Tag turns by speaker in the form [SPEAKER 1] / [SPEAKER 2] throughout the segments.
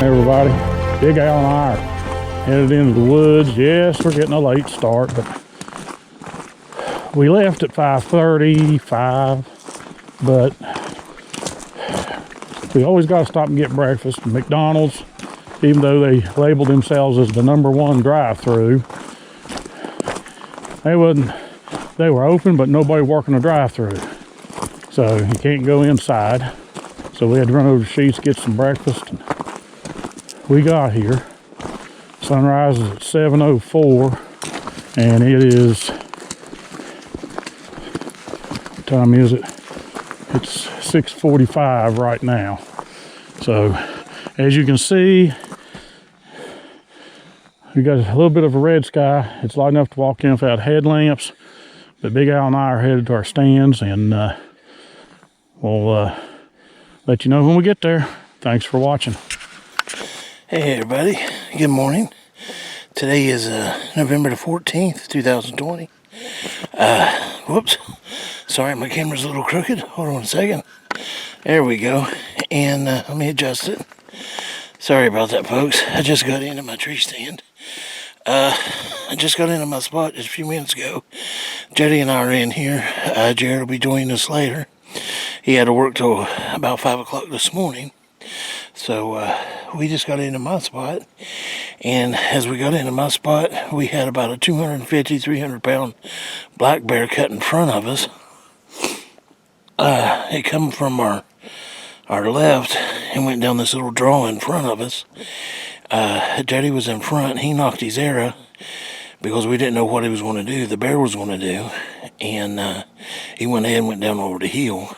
[SPEAKER 1] Everybody, Big Al and I are headed into the woods. Yes, we're getting a late start, but we left at 5:35, but we always got to stop and get breakfast. McDonald's, even though they labeled themselves as the #1 drive-through, they were open, but nobody working the drive-through, so you can't go inside. So we had to run over to Sheets, get some breakfast, and we got here. Sunrise is at 7:04, and it is, what time is it? It's 6:45 right now. So as you can see, we got a little bit of a red sky. It's light enough to walk in without headlamps, but Big Al and I are headed to our stands, and we'll let you know when we get there. Thanks for watching.
[SPEAKER 2] Hey everybody, good morning. Today is November the 14th, 2020. Whoops, sorry, my camera's a little crooked. Hold on a second. There we go. And let me adjust it. Sorry about that, folks. I just got into my tree stand. I just got into my spot just a few minutes ago. Jody and I are in here. Jared will be joining us later. He had to work till about 5 o'clock this morning. So we just got into my spot, and as we got into my spot, we had about a 250, 300 pound black bear cut in front of us. It come from our left and went down this little draw in front of us. Jody was in front. He knocked his arrow because we didn't know what he was going to do, the bear was going to do, and he went ahead and went down over the hill.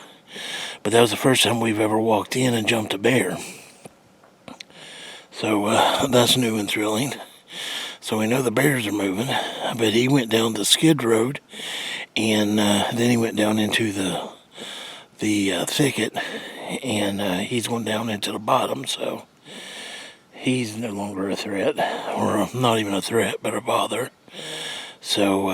[SPEAKER 2] But that was the first time we've ever walked in and jumped a bear. So that's new and thrilling. So we know the bears are moving, but he went down the skid road, and then he went down into the thicket, and he's going down into the bottom, so he's no longer a threat, or not even a threat, but a bother. So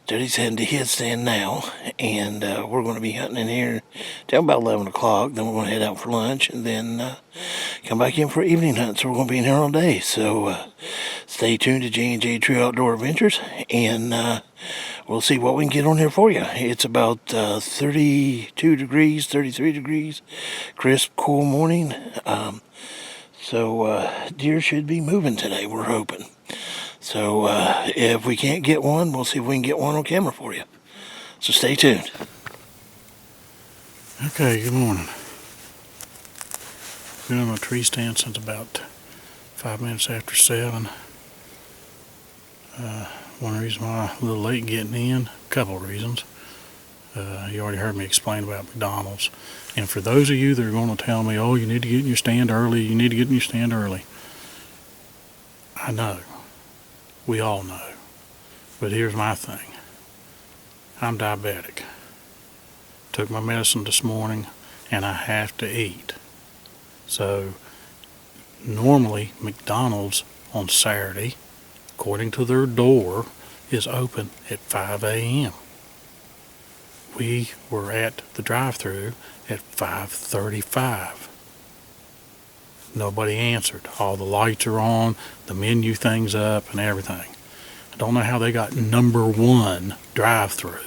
[SPEAKER 2] Jody's heading to his stand now, and we're going to be hunting in here till about 11 o'clock. Then we're going to head out for lunch, and then come back in for evening hunt. So we're going to be in here all day. So stay tuned to J&J True Outdoor Adventures, and we'll see what we can get on here for you. It's about 32 degrees, 33 degrees, crisp, cool morning. So deer should be moving today, we're hoping. So if we can't get one, we'll see if we can get one on camera for you. So stay tuned. Okay, good morning. Been on my tree stand since about 5 minutes after 7. One reason why I'm a little late getting in, a couple of reasons. You already heard me explain about McDonald's. And for those of you that are going to tell me, oh, you need to get in your stand early, you need to get in your stand early. I know. We all know. But here's my thing. I'm diabetic. Took my medicine this morning, and I have to eat. So normally McDonald's on Saturday, according to their door, is open at 5 a.m. We were at the drive-thru at 5:35. Nobody answered. All the lights are on, the menu thing's up, and everything. I don't know how they got #1 drive-thru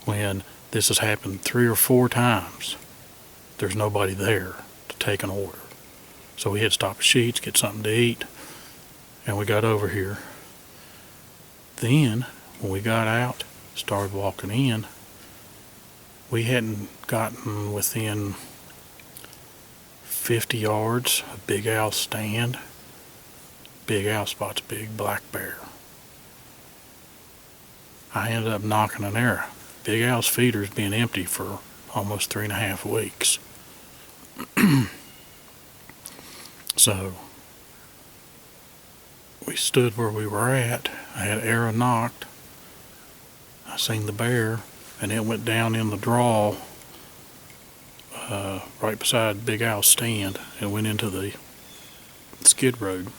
[SPEAKER 2] when this has happened 3 or 4 times. There's nobody there to take an order. So we had to stop at Sheets, get something to eat, and we got over here. Then, when we got out, started walking in, we hadn't gotten within 50 yards of Big Al's stand. Big Al spots a big black bear. I ended up knocking an arrow. Big Al's feeder's been empty for almost 3.5 weeks. So we stood where we were at. I had arrow knocked. I seen the bear, and it went down in the draw right beside Big Al's stand and went into the skid road.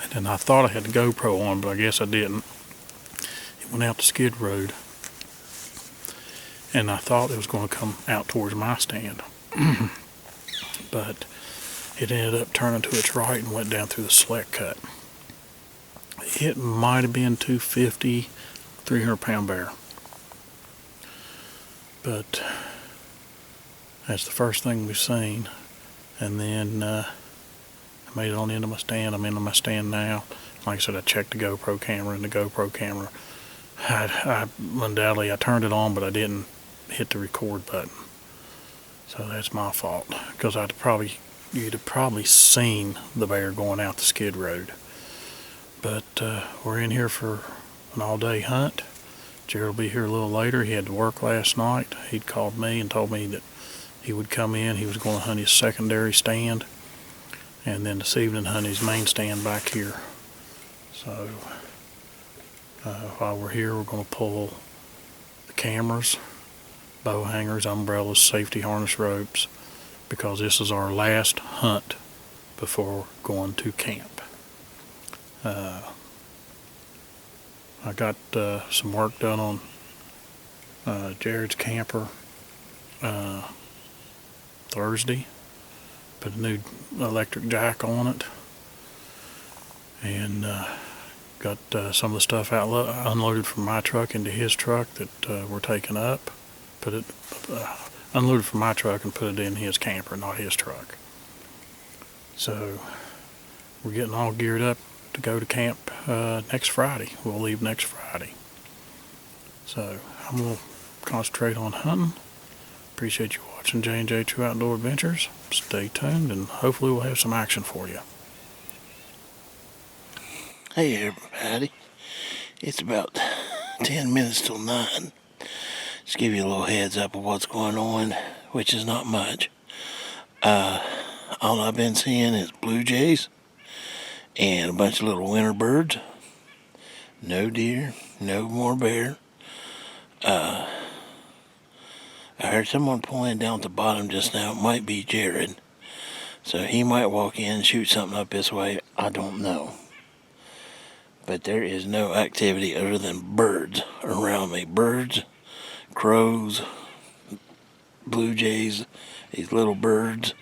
[SPEAKER 2] And then I thought I had the GoPro on, but I guess I didn't. It went out the skid road, and I thought it was going to come out towards my stand. But
[SPEAKER 1] it ended up turning to its right and went down through the select cut. It might have been 250, 300-pound bear. But that's the first thing we've seen. And then I made it on the end of my stand. I'm into my stand now. Like I said, I checked the GoPro camera, and the GoPro camera, undoubtedly I turned it on, but I didn't hit the record button. So that's my fault, because you'd have probably seen the bear going out the skid road. But we're in here for an all-day hunt. Jared will be here a little later. He had to work last night. He'd called me and told me that he would come in. He was going to hunt his secondary stand, and then this evening hunt his main stand back here. So while we're here, we're going to pull the cameras, bow hangers, umbrellas, safety harness ropes, because this is our last hunt before going to camp. I got some work done on Jared's camper Thursday. Put a new electric jack on it, and got some of the stuff unloaded from my truck into his truck that we're taking up. Put it unloaded from my truck and put it in his camper, not his truck. So we're getting all geared up to go to camp next Friday. We'll leave next Friday. So I'm going to concentrate on hunting. Appreciate you watching J&J True Outdoor Adventures. Stay tuned, and hopefully we'll have some action for you.
[SPEAKER 2] Hey everybody, it's about 10 minutes till 9. Just give you a little heads up of what's going on, which is not much. All I've been seeing is blue jays and a bunch of little winter birds. No deer, no more bear. I heard someone pulling down at the bottom just now. It might be Jared. So he might walk in and shoot something up this way. I don't know. But there is no activity other than birds around me. Birds, crows, blue jays, these little birds.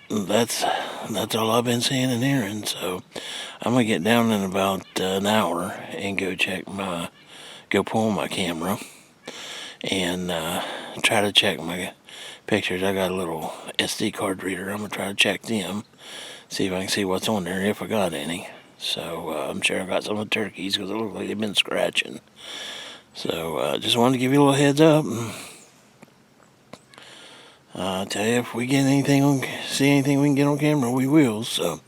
[SPEAKER 2] That's all I've been seeing and hearing. So I'm gonna get down in about an hour and go pull my camera and try to check my pictures. I got a little SD card reader. I'm gonna try to check them, see if I can see what's on there, if I got any. So I'm sure I got some of the turkeys, because it looks like they've been scratching. So just wanted to give you a little heads up. I'll tell you, if we get see anything we can get on camera, we will. So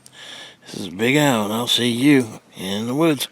[SPEAKER 2] this is Big Al, and I'll see you in the woods.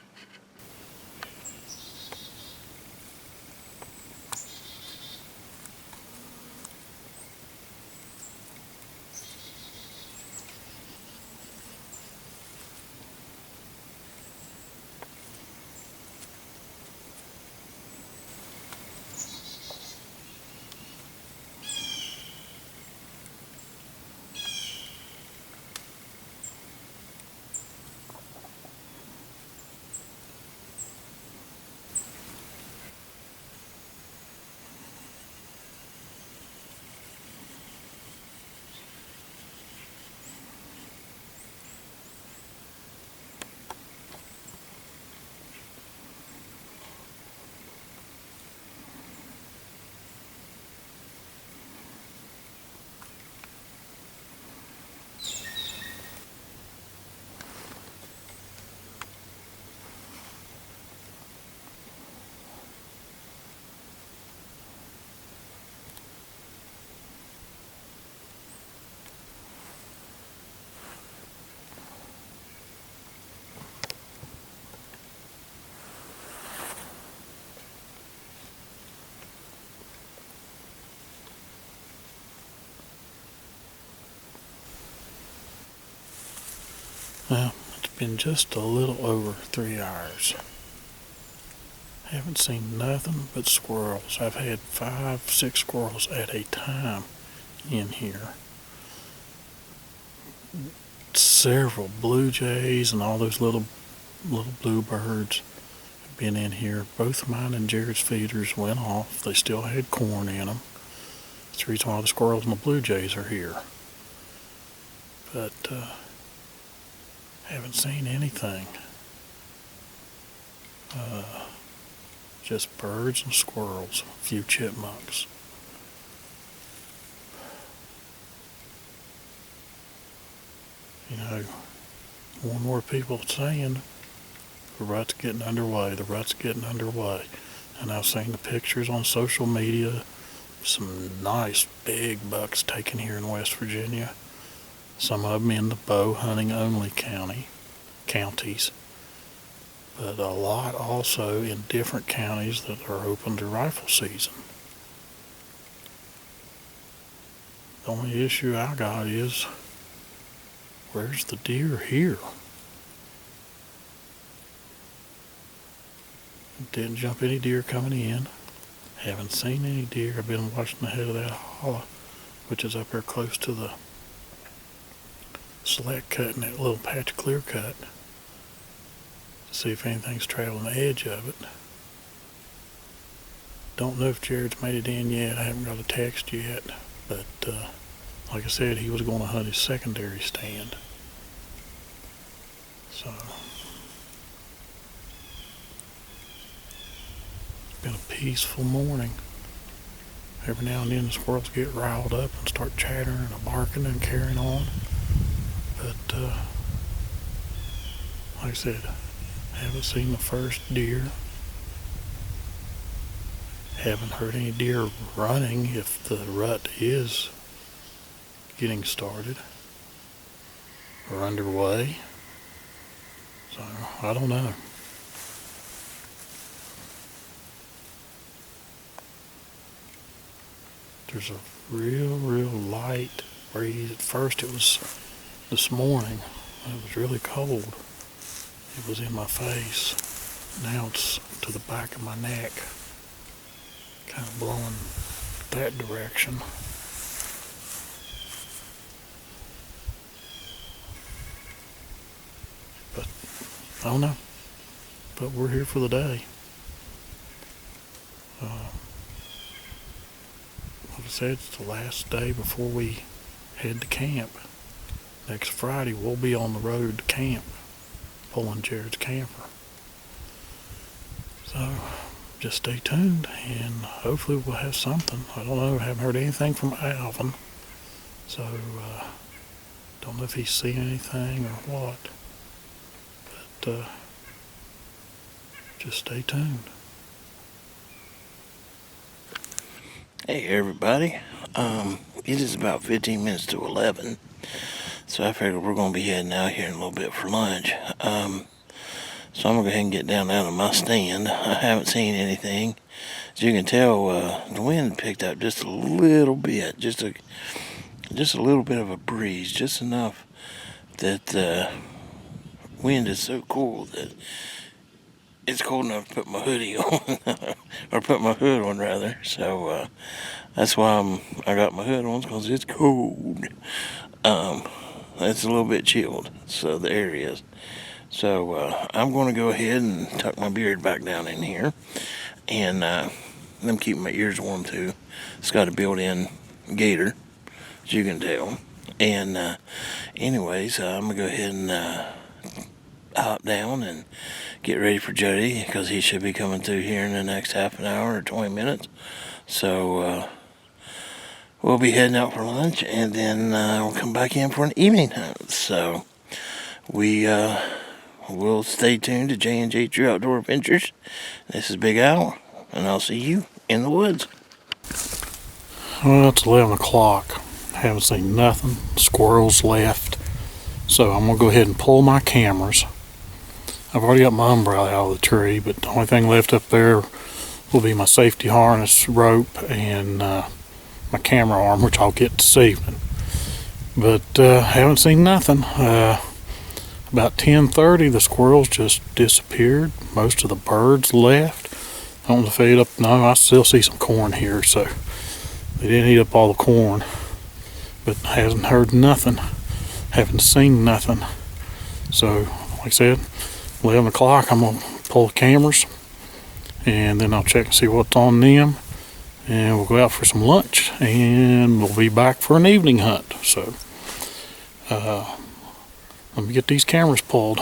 [SPEAKER 1] Well, it's been just a little over 3 hours. Haven't seen nothing but squirrels. I've had 5, 6 squirrels at a time in here. Several blue jays and all those little bluebirds have been in here. Both mine and Jared's feeders went off. They still had corn in them. That's the reason why the squirrels and the blue jays are here. but haven't seen anything. Just birds and squirrels, a few chipmunks. You know, more and more people saying the rut's getting underway, the rut's getting underway. And I've seen the pictures on social media, some nice big bucks taken here in West Virginia. Some of them in the bow hunting only counties. But a lot also in different counties that are open to rifle season. The only issue I got is, where's the deer here? Didn't jump any deer coming in. Haven't seen any deer. I've been watching the head of that hollow, which is up there close to the select cut and that little patch of clear cut. See if anything's traveling the edge of it. Don't know if Jared's made it in yet. I haven't got a text yet, but like I said, he was going to hunt his secondary stand. So it's been a peaceful morning. Every now and then the squirrels get riled up and start chattering and barking and carrying on. But like I said, haven't seen the first deer. Haven't heard any deer running if the rut is getting started or underway. So I don't know. There's a real light breeze. At first it was this morning. It was really cold. It was in my face. Now it's to the back of my neck, kind of blowing that direction. But I don't know. But we're here for the day. Like I said, it's the last day before we head to camp. Next Friday we'll be on the road to camp, pulling Jared's camper. So just stay tuned and hopefully we'll have something. I don't know, I haven't heard anything from Alvin. So don't know if he's seen anything or what. But just stay tuned.
[SPEAKER 2] Hey everybody, it is about 15 minutes to 11, so I figured we're going to be heading out here in a little bit for lunch. So I'm going to go ahead and get down out of my stand. I haven't seen anything. As you can tell, the wind picked up just a little bit, just a little bit of a breeze, just enough that the wind is so cool that it's cold enough to put my hoodie on, or put my hood on rather. So that's why I got my hood on, because it's cold. It's a little bit chilled, so the air is. So I'm going to go ahead and tuck my beard back down in here, and I'm keeping my ears warm too. It's got a built-in gator, as you can tell. And anyways, I'm gonna go ahead and hop down and get ready for Jody, because he should be coming through here in the next half an hour or 20 minutes. So we'll be heading out for lunch, and then we'll come back in for an evening hunt. So we will stay tuned to J&J True Outdoor Adventures. This is Big Al, and I'll see you in the woods.
[SPEAKER 1] Well, it's 11 o'clock. Haven't seen nothing. Squirrels left. So I'm going to go ahead and pull my cameras. I've already got my umbrella out of the tree, but the only thing left up there will be my safety harness, rope, and my camera arm, which I'll get this evening. But haven't seen nothing. About 10:30, the squirrels just disappeared. Most of the birds left. I don't know if they ate up. No, I still see some corn here, so they didn't eat up all the corn. But I haven't heard nothing. Haven't seen nothing. So, like I said, 11 o'clock, I'm going to pull the cameras, and then I'll check and see what's on them, and we'll go out for some lunch, and we'll be back for an evening hunt. So Let me get these cameras pulled.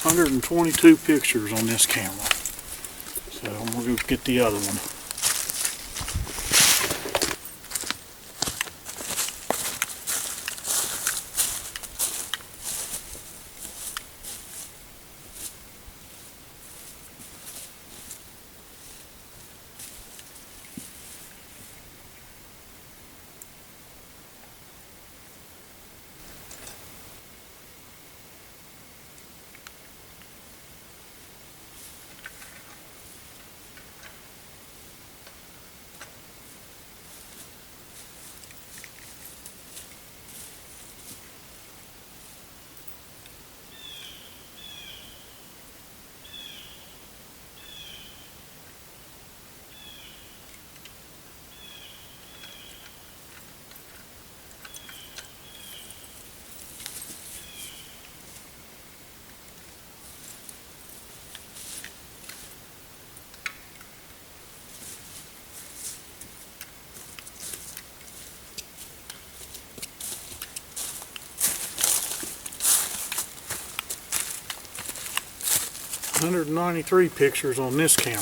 [SPEAKER 1] "122 pictures on this camera, so I'm gonna go get the other one." "193 pictures on this camera.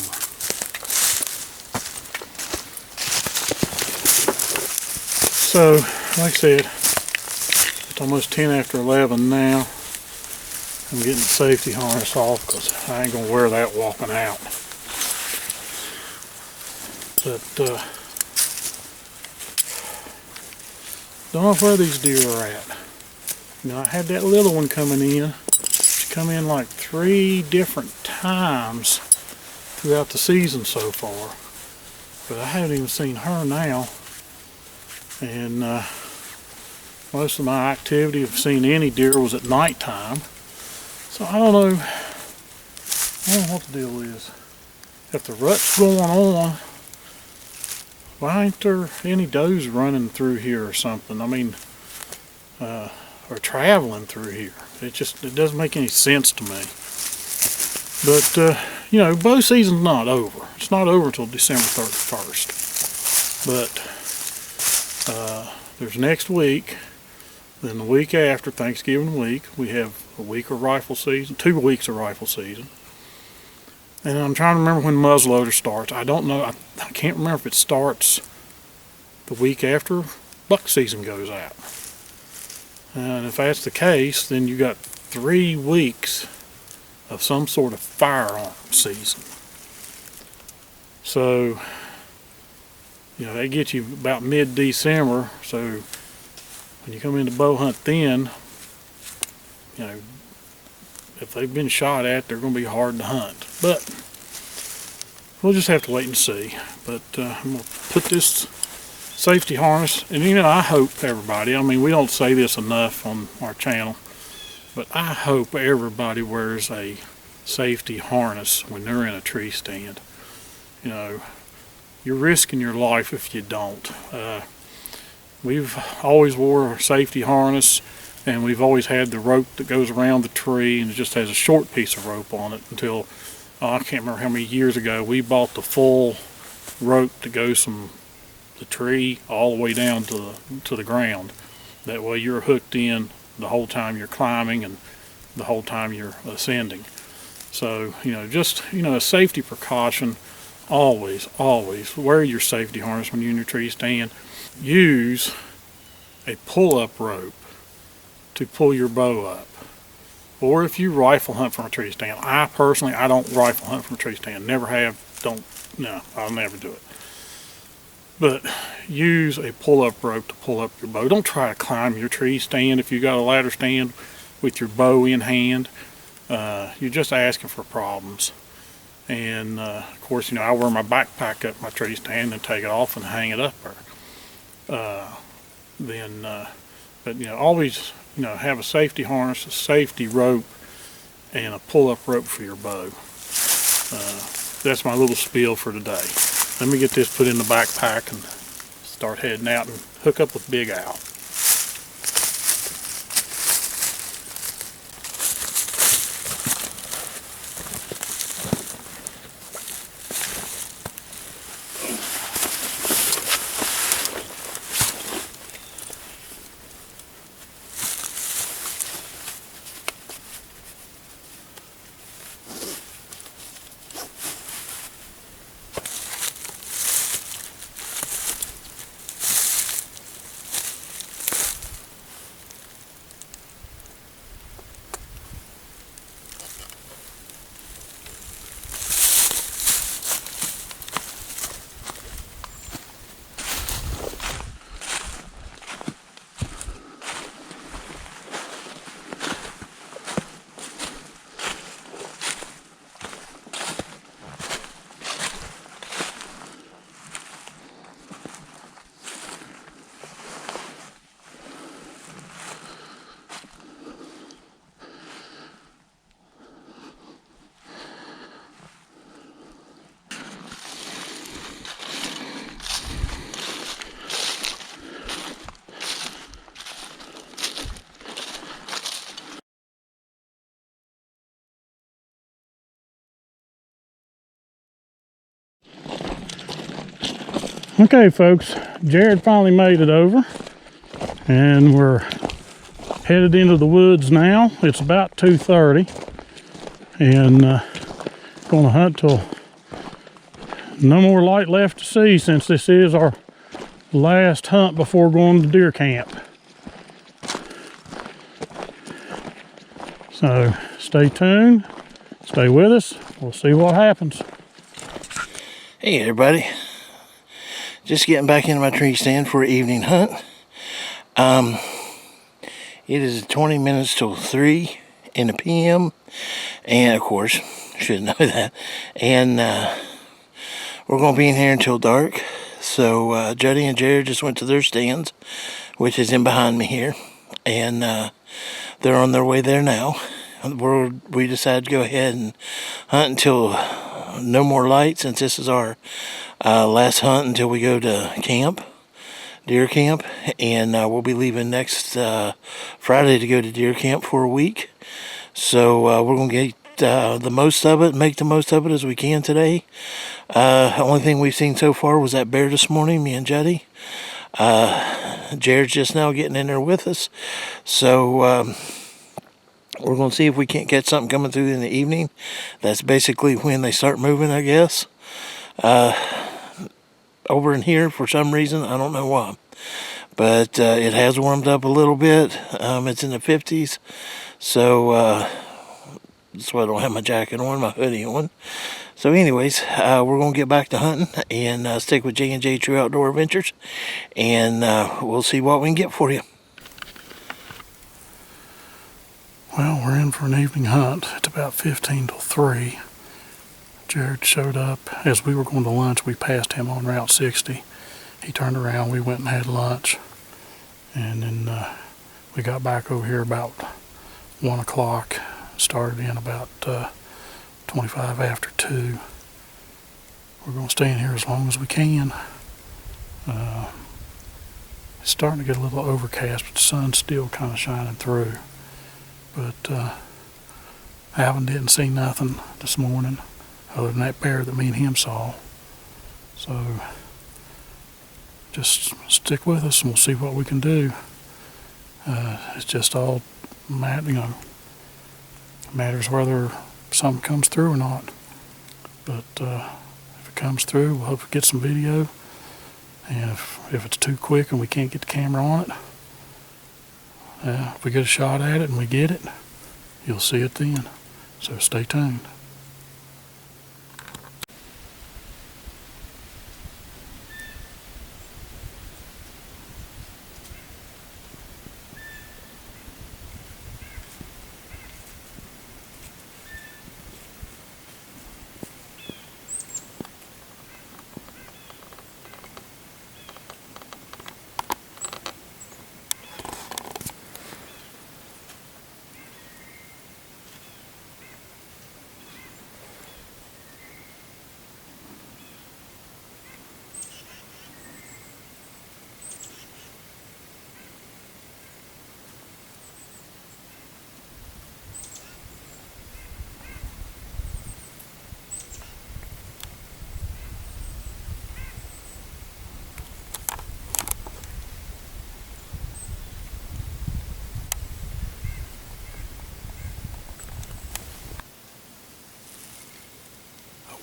[SPEAKER 1] So, like I said, it's almost 10 after 11 now. I'm getting the safety harness off because I ain't gonna wear that walking out. But don't know where these deer are at. You know, I had that little one coming in. She come in like 3 different times throughout the season so far, but I haven't even seen her now. And most of my activity of seeing any deer was at nighttime. So I don't know what the deal is. If the rut's going on, why ain't there any does running through here or something? I mean, or traveling through here. It doesn't make any sense to me. But you know, bow season's not over. It's not over until December 31st. But there's next week. Then the week after Thanksgiving week, we have a week of rifle season, 2 weeks of rifle season. And I'm trying to remember when muzzleloader starts. I don't know. I can't remember if it starts the week after buck season goes out. And if that's the case, then you got 3 weeks of some sort of firearm season. So, you know, that gets you about mid-December. So when you come into bow hunt then, you know, if they've been shot at, they're going to be hard to hunt. But we'll just have to wait and see. But I'm going to put this safety harness, and you know, I hope everybody, I mean, we don't say this enough on our channel, but I hope everybody wears a safety harness when they're in a tree stand. You know, you're risking your life if you don't. We've always wore a safety harness, and we've always had the rope that goes around the tree, and it just has a short piece of rope on it until, I can't remember how many years ago, we bought the full rope that goes from the tree all the way down to the ground. That way you're hooked in the whole time you're climbing and the whole time you're ascending. So, you know, just, you know, a safety precaution always wear your safety harness when you're in your tree stand. Use a pull-up rope to pull your bow up. Or if you rifle hunt from a tree stand. I personally don't rifle hunt from a tree stand. Never have, no, I'll never do it. But use a pull-up rope to pull up your bow. Don't try to climb your tree stand if you got a ladder stand with your bow in hand. You're just asking for problems. And of course, I wear my backpack up my tree stand and take it off and hang it up there. But always, have a safety harness, a safety rope, and a pull-up rope for your bow. That's my little spiel for today. Let me get this put in the backpack and start heading out and hook up with Big Al. Okay, folks, Jared finally made it over, and we're headed into the woods now. It's about 2:30, and going to hunt till no more light left to see, since this is our last hunt before going to deer camp. So stay tuned, stay with us, we'll see what happens.
[SPEAKER 2] Hey everybody, just getting back into my tree stand for an evening hunt. It is 20 minutes till 3 in the p.m. and of course, should know that. And we're going to be in here until dark. So Jody and Jared just went to their stands, which is in behind me here, and they're on their way there now. We decided to go ahead and hunt until no more light, since this is our last hunt until we go to camp, deer camp, and we'll be leaving next Friday to go to deer camp for a week. So we're going to get the most of it, make the most of it as we can today. The only thing we've seen so far was that bear this morning, me and Jody. Jared's just now getting in there with us. So we're going to see if we can't catch something coming through in the evening. That's basically when they start moving, I guess. Over in here, for some reason, I don't know why. But it has warmed up a little bit. It's in the 50s. So that's why I don't have my jacket on, my hoodie on. So anyways, we're going to get back to hunting and stick with J&J True Outdoor Adventures. And we'll see what we can get for you.
[SPEAKER 1] Well, we're in for an evening hunt. It's about 15 till 3. Jared showed up. As we were going to lunch, we passed him on Route 60. He turned around, we went and had lunch. And then we got back over here about 1 o'clock. Started in about 25 after 2. We're going to stay in here as long as we can. It's starting to get a little overcast, but the sun's still kind of shining through. But Alvin didn't see nothing this morning other than that bear that me and him saw. So just stick with us and we'll see what we can do. It's just all matters whether something comes through or not. But if it comes through, we'll hopefully get some video. And if it's too quick and we can't get the camera on it, if we get a shot at it and we get it, you'll see it then. So stay tuned.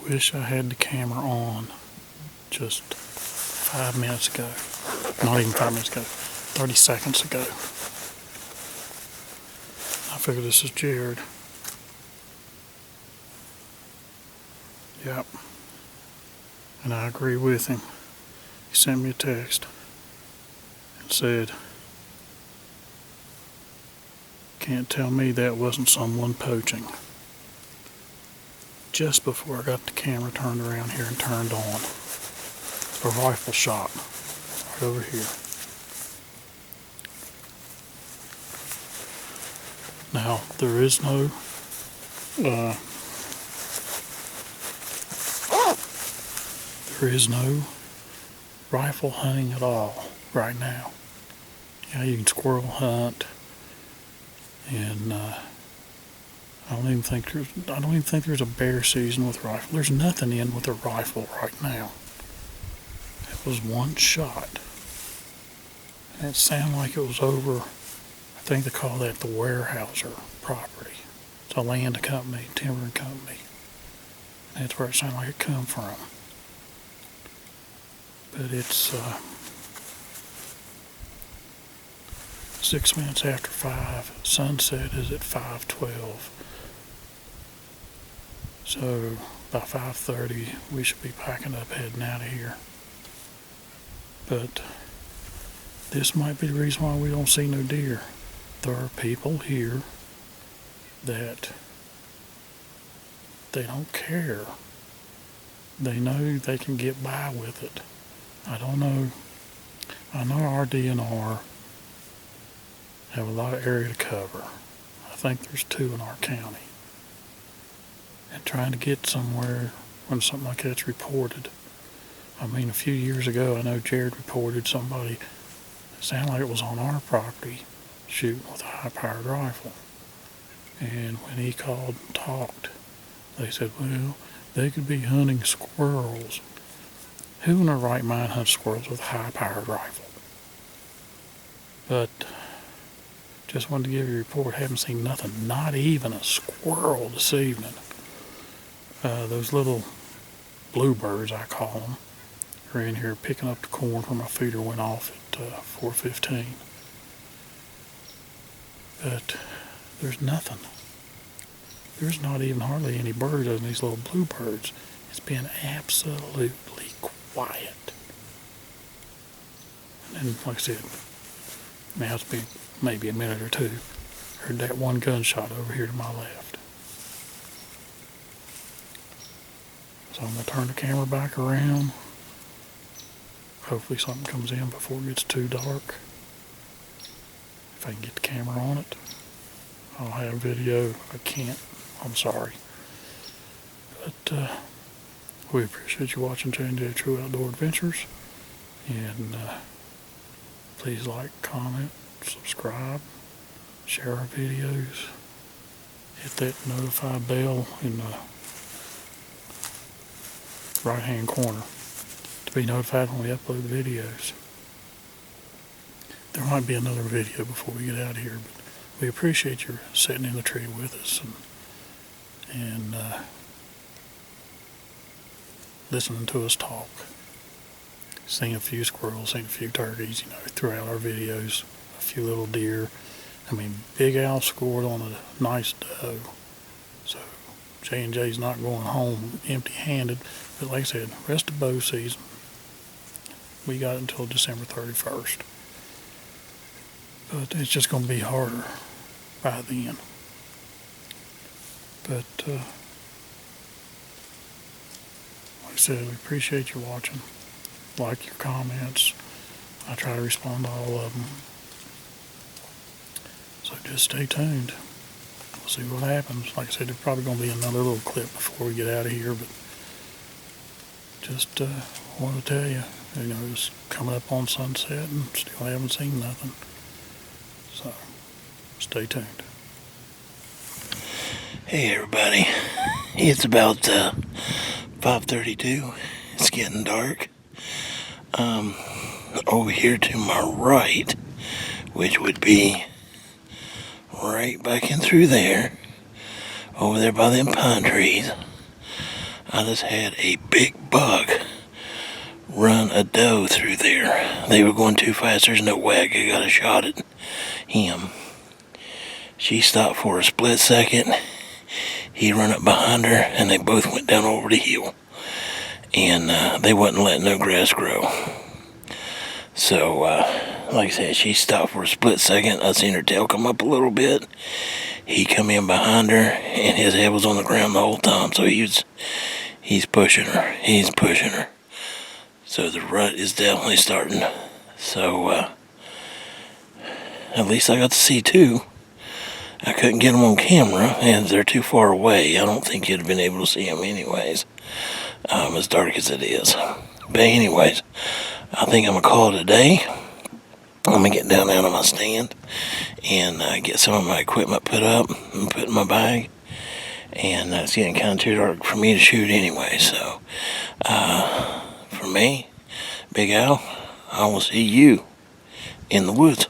[SPEAKER 1] Wish I had the camera on just 5 minutes ago. Not even 5 minutes ago, 30 seconds ago. I figure this is Jared. Yep. And I agree with him. He sent me a text and said, "Can't tell me that wasn't someone poaching." Just before I got the camera turned around here and turned on. A rifle shot right over here. Now, there is no rifle hunting at all right now. Yeah, you can squirrel hunt, and I don't even think there's a bear season with rifle. There's nothing in with a rifle right now. It was one shot. And it sounded like it was over, I think they call that the Weyerhaeuser property. It's a land company, timber company. And that's where it sounded like it come from. But it's 6 minutes after 5. Sunset is at 5:12. So by 5:30 we should be packing up, heading out of here. But this might be the reason why we don't see no deer. There are people here that they don't care. They know they can get by with it. I don't know. I know our DNR have a lot of area to cover. I think there's 2 in our county. And trying to get somewhere when something like that's reported. I mean, a few years ago, I know Jared reported somebody, it sounded like it was on our property, shooting with a high-powered rifle. And when he called and talked, they said, well, they could be hunting squirrels. Who in their right mind hunts squirrels with a high-powered rifle? But just wanted to give you a report. Haven't seen nothing, not even a squirrel this evening. Those little bluebirds, I call them, are in here picking up the corn where my feeder went off at 4:15. But there's nothing. There's not even hardly any birds other than these little bluebirds. It's been absolutely quiet. And like I said, now it's been maybe a minute or 2. Heard that one gunshot over here to my left. So I'm going to turn the camera back around. Hopefully something comes in before it gets too dark. If I can get the camera on it, I'll have video. If I can't, I'm sorry. But we appreciate you watching J&J True Outdoor Adventures. And please like, comment, subscribe, share our videos. Hit that notify bell in the right hand corner to be notified when we upload the videos. There might be another video before we get out of here, but we appreciate you sitting in the tree with us, and listening to us talk. Seen a few squirrels, seen a few turkeys, throughout our videos. A few little deer. I mean, Big Al scored on a nice doe. So J&J's not going home empty-handed. But like I said, rest of bow season, we got until December 31st. But it's just going to be harder by then. But like I said, we appreciate you watching. Like your comments. I try to respond to all of them. So just stay tuned. We'll see what happens. Like I said, there's probably going to be another little clip before we get out of here, but just wanted to tell you, it's coming up on sunset and still haven't seen nothing. So stay tuned.
[SPEAKER 2] Hey everybody, it's about 5:32. It's getting dark. Over here to my right, which would be right back in through there, over there by them pine trees, I just had a big buck run a doe through there. They were going too fast. There's no way I could have got a shot at him. She stopped for a split second. He run up behind her, and they both went down over the hill. And they wasn't letting no grass grow. So, like I said, she stopped for a split second. I seen her tail come up a little bit. He come in behind her, and his head was on the ground the whole time. So he's pushing her. He's pushing her. So the rut is definitely starting. So, at least I got to see two. I couldn't get them on camera, and they're too far away. I don't think you'd have been able to see them anyways, as dark as it is. But anyways, I think I'm going to call it a day. I'm going to get down out of my stand and get some of my equipment put up and put in my bag. And it's getting kind of too dark for me to shoot anyway. So, for me, Big Al, I will see you in the woods.